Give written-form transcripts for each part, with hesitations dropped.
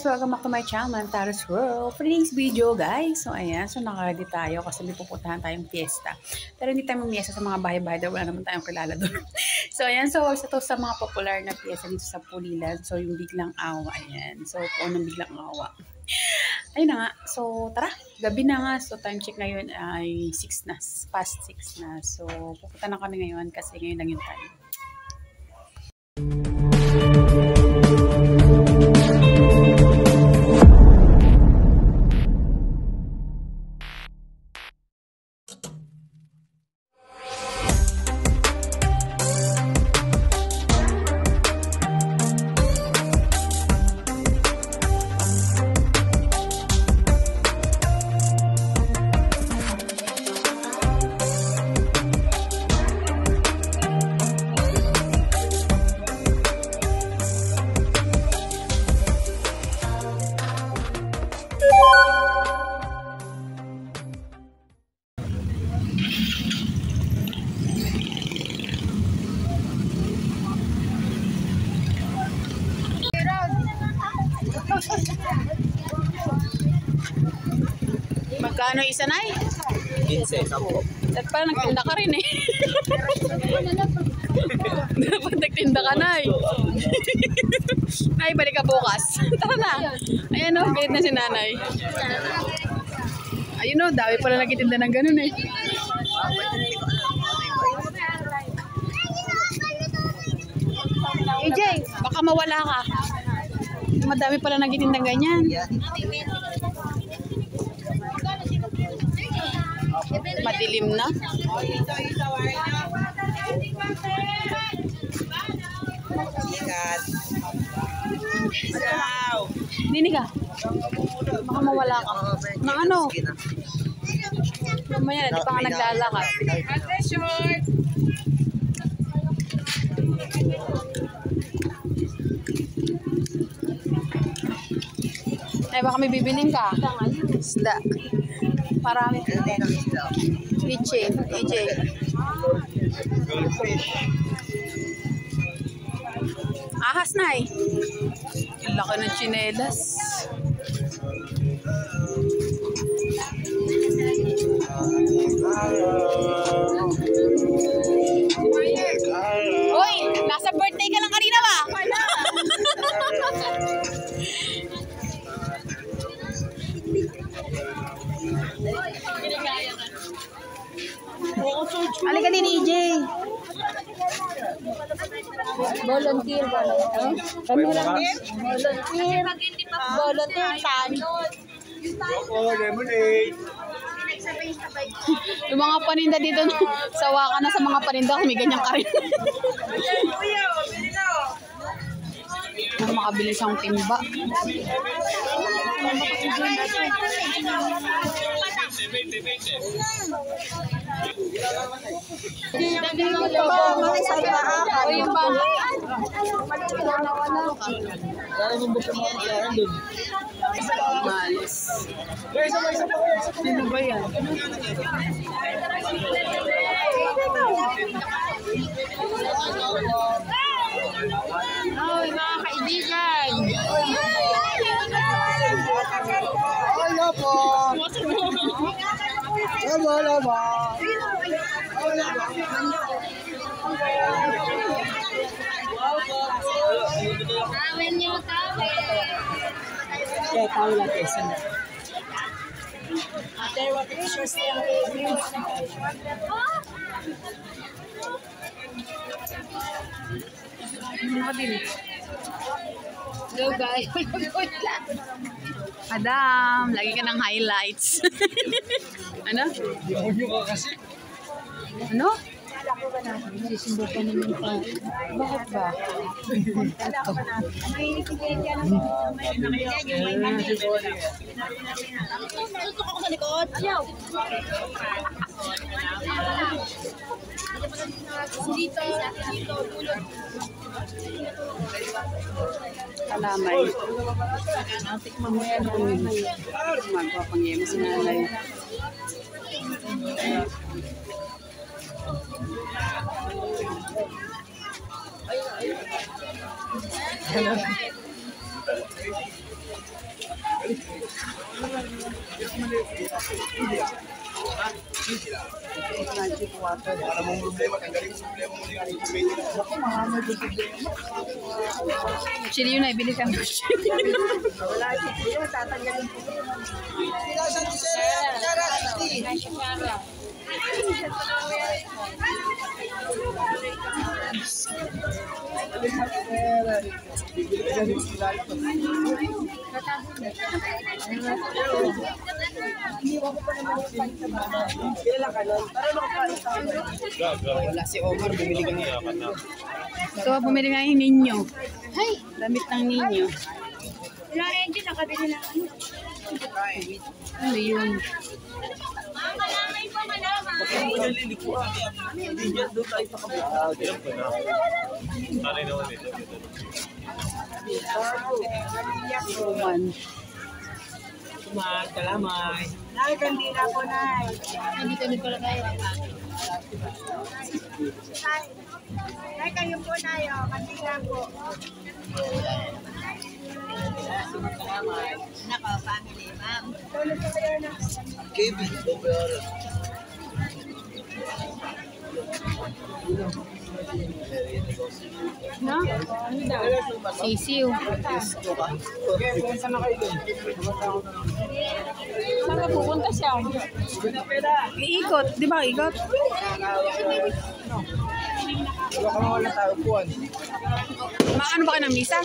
Welcome back to my channel, Tara's World. For today's video, guys, so ayan, so naka-ready tayo kasi may pupuntahan tayong fiesta. Pero hindi tayo mamiesta sa mga bahay-bahay dahil wala naman tayong kilala doon. So ayan, so isa to sa mga popular na fiesta dito sa Pulilan. So yung Biglang Awa, ayan. So unang Biglang Awa. Ayun na nga, so tara, gabi na nga. So time check ngayon ay 6 na, past 6 na. So pupunta na kami ngayon kasi ngayon lang yung time. Magkano isa, Nay? 15, 10. At parang nagtinda ka rin eh. Dapat nagtinda ka, Nay. Nay, balik ka bukas. Tara na. Ayan o, galit na si Nanay. Ayun o, dami pala nagtitinda ng ganun eh. EJ, baka mawala ka. Madami pala nagtitinda ganyan. Madilim na. Nini ka? Baka mawala ka. Na ano? Mamaya, di pa nga naglalakad. Ay, baka may bibiling ka. Isda. Parami. Kitchen, EJ. Ahas na eh. Ang laki ng tsinelas. Uy, nasa birthday ka lang kanina ba? Halika din, EJ. Volunteer. Volunteer, tanod. Yung mga paninda dito, sawa ka na sa mga paninda, may ganyan ka rin. Nang makabilis ang timba. Malis. Sino ba yan? Ay, mga kaibigan. Hello po. Hello po. Tawin niyo, tawin. Kaya tawin natin sa na. Ate, what is your style? Hello guys. Adam, lagi ka ng highlights. Ano? Demonyo ka kasi. Ano? Sisundo pa naman pa. Bakit ba? Tutok ako sa likod. Ayaw. Dito. Kalamay. Natikman mo yan. Magpapangyan mo si Nanay. Wala mong problema, tanggalin yung problema mo yung Actually, yun na, ibili ka mo. Wala siya. Tatanggalin ko. Saan si Sarah? Sarah, wala si Omar, bumili ka niya. Ito, bumili nga yung ninyo. Ay, damit ng ninyo. Wala engine, nakabili na ano. Ano yun? Roman. Tumaan, kalamay. Nay, kandila ko, Nay. Hindi kami pala kayo. Nay, kayo po, Nay. Kandila po. Nako, family, ma'am. Kevin, over. No? Sisiw. Okay, pumunta na kayo doon. Saan ka pupunta siya? Iikot. Di ba ikot? Wala ka wala tayo puwan. Ano ba ka ng misa?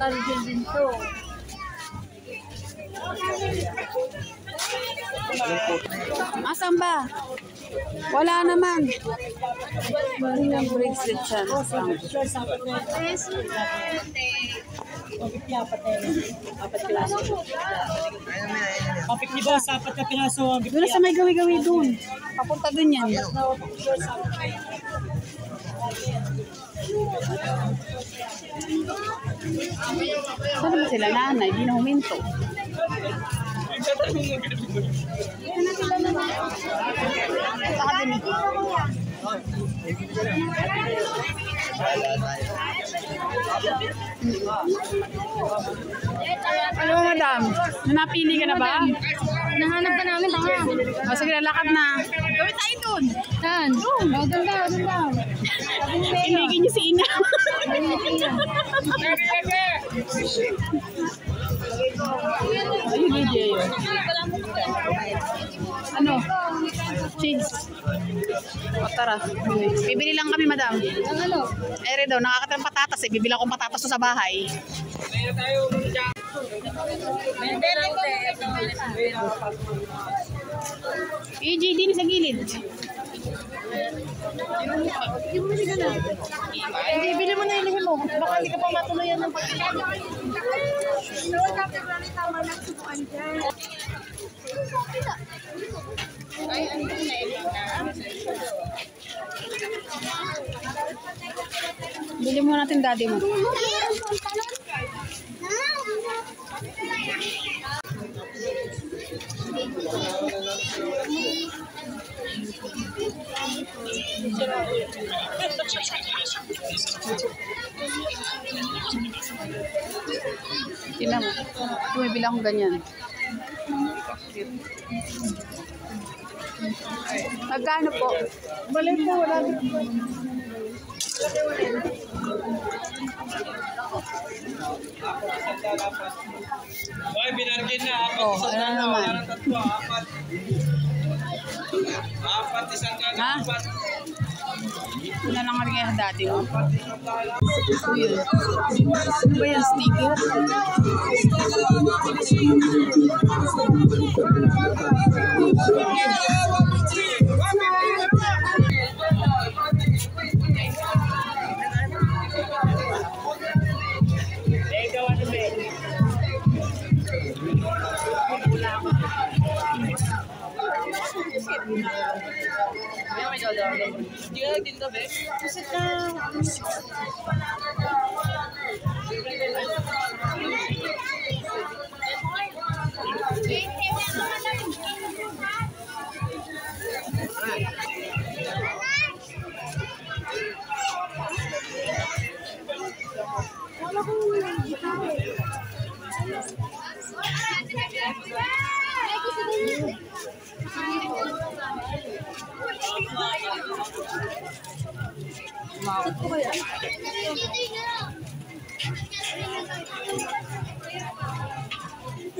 Talagang din to. Asan ba? Wala naman. Walang bracelet siya. Kapit ni boss, 4 na piraso. Doon na sa may gawi-gawi doon. Papunta doon yan. Saan ba sila nanay? Di na huminto. Saka din ito. Ano ba, madam? Napili ka na ba? Nahanap ka namin, tanga. O sige, lakad na. Gawin tayo doon. Saan? Oh, ganda, ganda. Inigin niyo si Ina. Ayun, DJ. Ano? Cheese. O tara. Bibili lang kami, madam. Ang ano? Ere daw, nakakatirang patatas eh. Bibili akong patatas sa bahay. EJ, din sa gilid. Hindi, bili mo na ilihim mo. Baka hindi ka pa matuluyan ng pagkakas. Bili mo natin daddy mo. Tingnan mo. Bumibili akong ganyan. Magkano po? Balik po, wala din. Ay, binargin na. Apat Oh, isang ano dalawa. naman? Wala ng tatlo. Apat. Apat isang Ha? dalawa. Apat. Ito na lang kami kaya dati mo. Apat isang dalawa. Ito yun. Ano ba yan? Sticker? Eh, ikaw ano ba?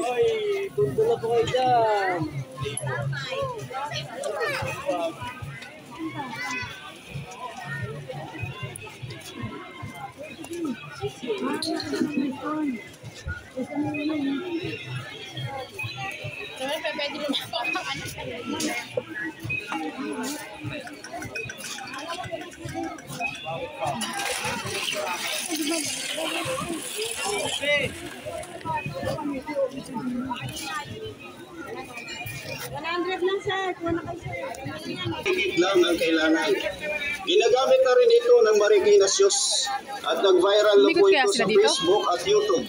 Oy, gundula po kayo dyan. Lang ang kailangan. Ginagamit na rin ito ng Marikina Shoes at nag-viral na po Umikot kaya ito sila sa dito? Facebook at YouTube.